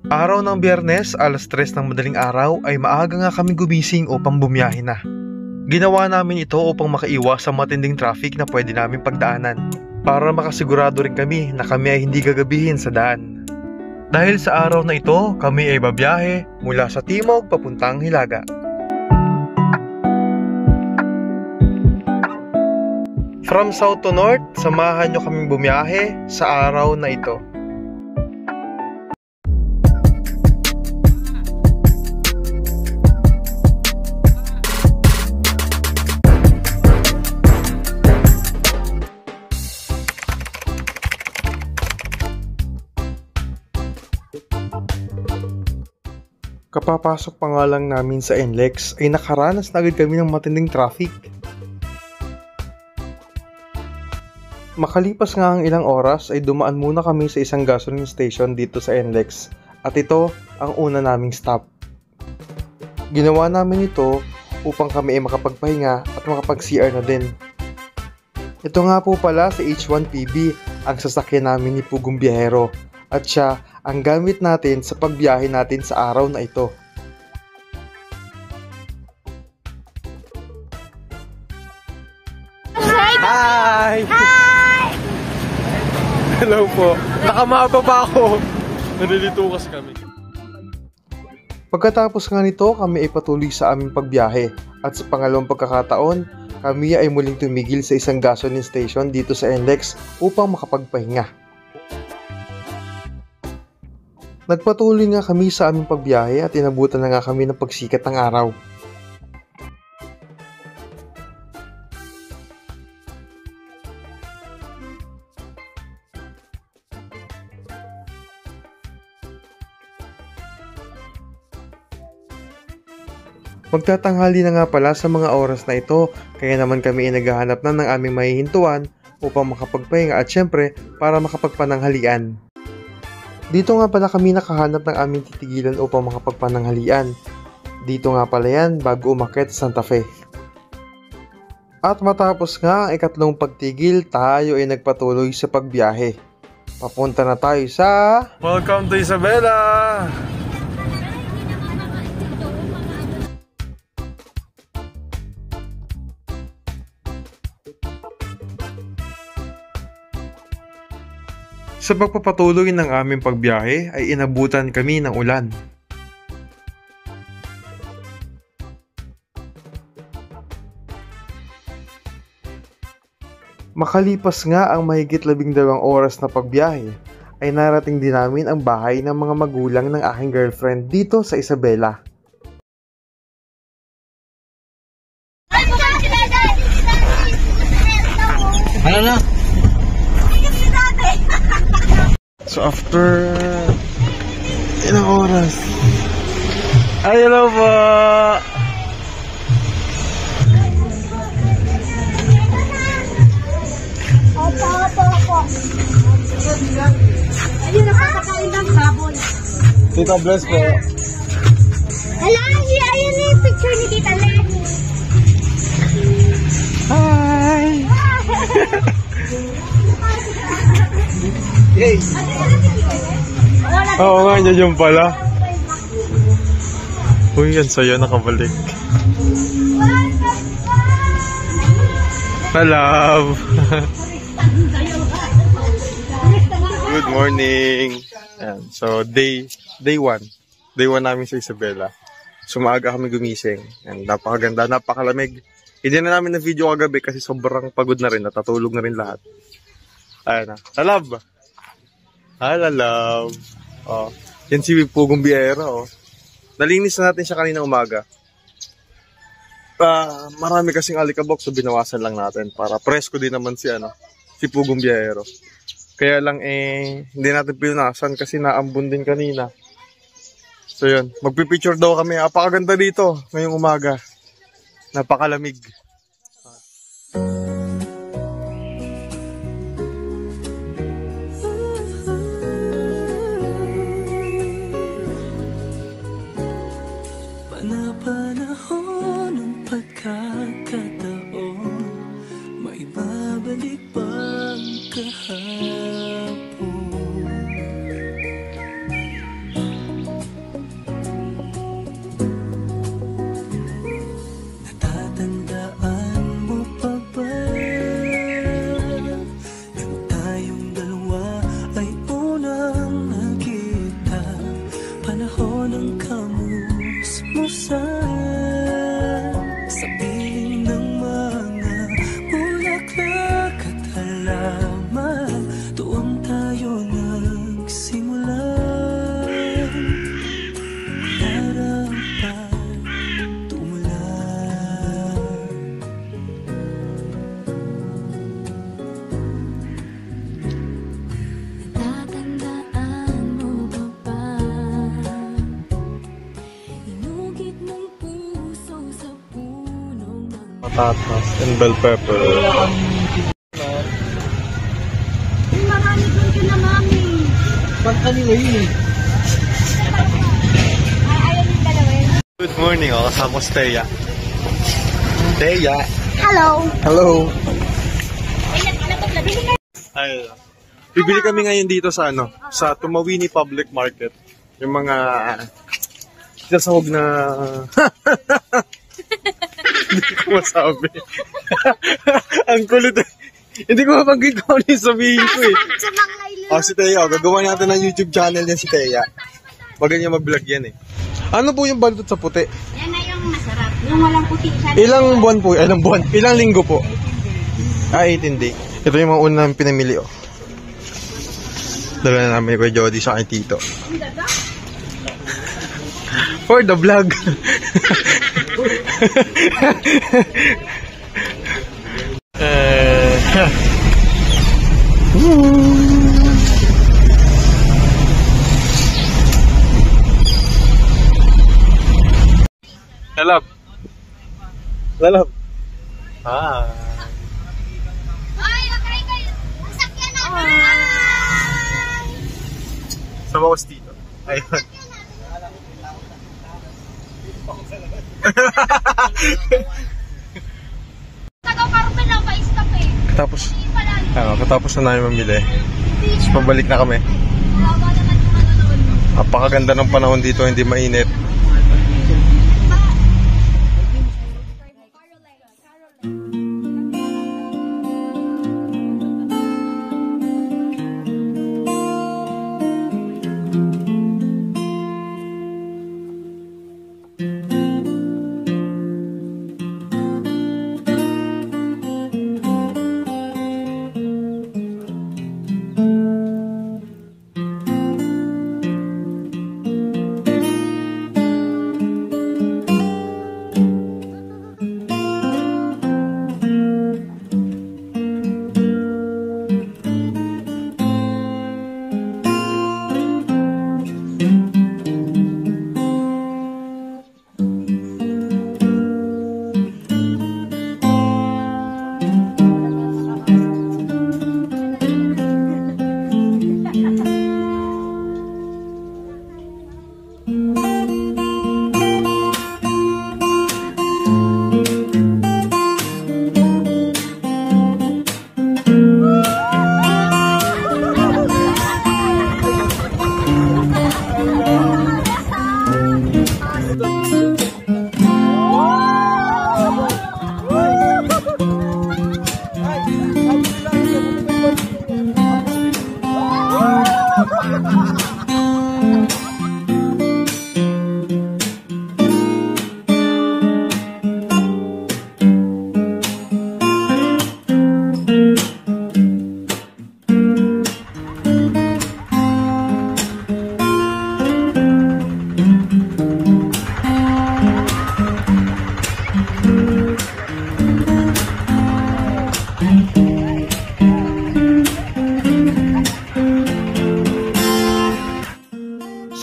Araw ng Biyernes, alas 3 ng madaling araw ay maaga nga kami gumising upang bumiyahe na. Ginawa namin ito upang makaiwas sa matinding traffic na pwede namin pagdaanan, para makasigurado rin kami na kami ay hindi gagabihin sa daan. Dahil sa araw na ito, kami ay babiyahe mula sa timog papuntang Hilaga. From south to north, samahan nyo kaming bumiyahe sa araw na ito. Kapapasok pa nga lang namin sa NLEX ay nakaranas na agad kami ng matinding traffic. Makalipas nga ang ilang oras ay dumaan muna kami sa isang gasoline station dito sa NLEX at ito ang una naming stop. Ginawa namin ito upang kami ay makapagpahinga at makapag-CR na din. Ito nga po pala sa H1PB ang sasakyan namin ni Pugong Biyahero at siya ang gamit natin sa pagbiyahe natin sa araw na ito. Hi! Hi! Hello po. Nakamapa pa ako. Nalilito kasi kami. Pagkatapos nga nito, kami ay patuloy sa aming pagbiyahe. At sa pangalawang pagkakataon, kami ay muling tumigil sa isang gasoline station dito sa NLEX upang makapagpahinga. Nagpatuloy nga kami sa aming pagbiyahe at inabutan na nga kami ng pagsikat ng araw. Magtatanghali na nga pala sa mga oras na ito, kaya naman kami ay naghahanap na ng aming mahihintuan upang makapagpahinga at syempre para makapagpananghalian. Dito nga pala kami nakahanap ng aming titigilan upang makapagpananghalian. Dito nga pala yan bago umakyat sa Santa Fe. At matapos nga ang ikatlong pagtigil, tayo ay nagpatuloy sa pagbiyahe. Papunta na tayo sa... Welcome to Isabela! Sa pagpapatuloy ng aming pagbiyahe ay inabutan kami ng ulan. Makalipas nga ang mahigit 12 oras na pagbiyahe, ay narating din namin ang bahay ng mga magulang ng aking girlfriend dito sa Isabela. Ano na? So after ilang oras, ay hello po! Opo. Ayun, nakakakain ng baboy. Tita bless po. Hala, ayun na yung picture ni Tita Lenny. Hi! Hey! Oo nga, yun pala. Uy, yan sa'yo, nakabalik. Love! Good morning! Ayan, so, day 1. Day 1 namin sa Isabela. So, maaga kami gumising. Ayan, napakaganda, napakalamig. Hindi na namin na video kagabi kasi sobrang pagod na rin. Natatulog na rin lahat. Ayan na. Love! Hi, love. Oh, yan si Pugong Biyahero. Oh. Nalinis na natin siya kanina umaga. Marami kasing alikabok so binawasan lang natin para presko din naman si Pugong Biyahero. Kaya lang hindi natin pinunasan kasi naambon din kanina. So yun, magpipicture daw kami. Napakaganda dito ngayong umaga. Napakalamig. Panahon ng pagkakataon, may babalik bang kahapon? patatas, and bell pepper. Marami doon yun na mami. Pag kanila yun eh. Ayaw yung dalawa yun. Good morning, kasama ko si Teya. Teya! Hello. Hello! Bili ka. Ay, bibili kami ngayon dito sa sa Tumawini Public Market. Yung mga sasahog na hindi ko masabi. Ang kulit. Hindi ko mabanggit kung ano yung sabihin ko eh. Sa mga ilaw. Si Teya, gagawa natin ng YouTube channel niya si Teya. Wag niya mag-vlog yan eh. Ano po yung balot sa puti? Yan na yung masarap. Yung walang puti siya. Ilang buwan po? Ilang buwan? Ilang linggo po? 18 day. Ito yung mga una namin pinamili, oh. Dala na namin kay Jody sa aking tito. For the vlog. Lalab. Lalab. Ay, nakay kayo. Sakyan na. Sama ko si Tito. Ayun. Tagaw-karumin lang pa-stop eh. Katapos na namin mamili. Pabalik na kami. Hawa naman yung ano noon. Napakaganda ng panahon dito, hindi mainit.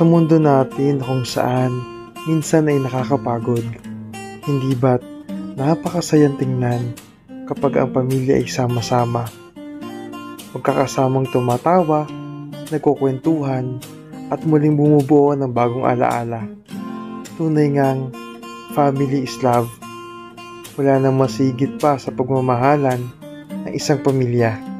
Sa mundo natin kung saan minsan ay nakakapagod, hindi ba't napakasayang tingnan kapag ang pamilya ay sama-sama. Magkakasamang tumatawa, nagkukwentuhan, at muling bumubuo ng bagong alaala. Tunay ngang family is love. Wala nang masigit pa sa pagmamahalan ng isang pamilya.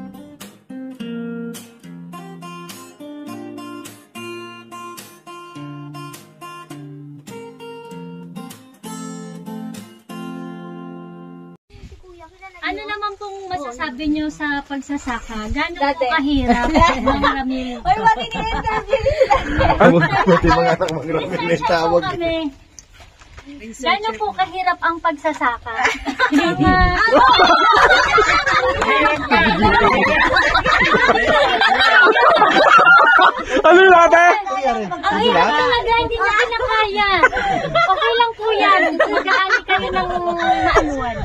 Ano naman pong masasabi nyo sa pagsasaka? Gano'n po kahirap? Mga Ramil. Ay, mati ni-interview nila. Buti mga anak mag-ramil yung tawag. Gano'n po kahirap ang pagsasaka? Ano yung ate? Ang hirap talaga, hindi natin na kaya. Okay lang po yan. Gaani kayo ng maanuan.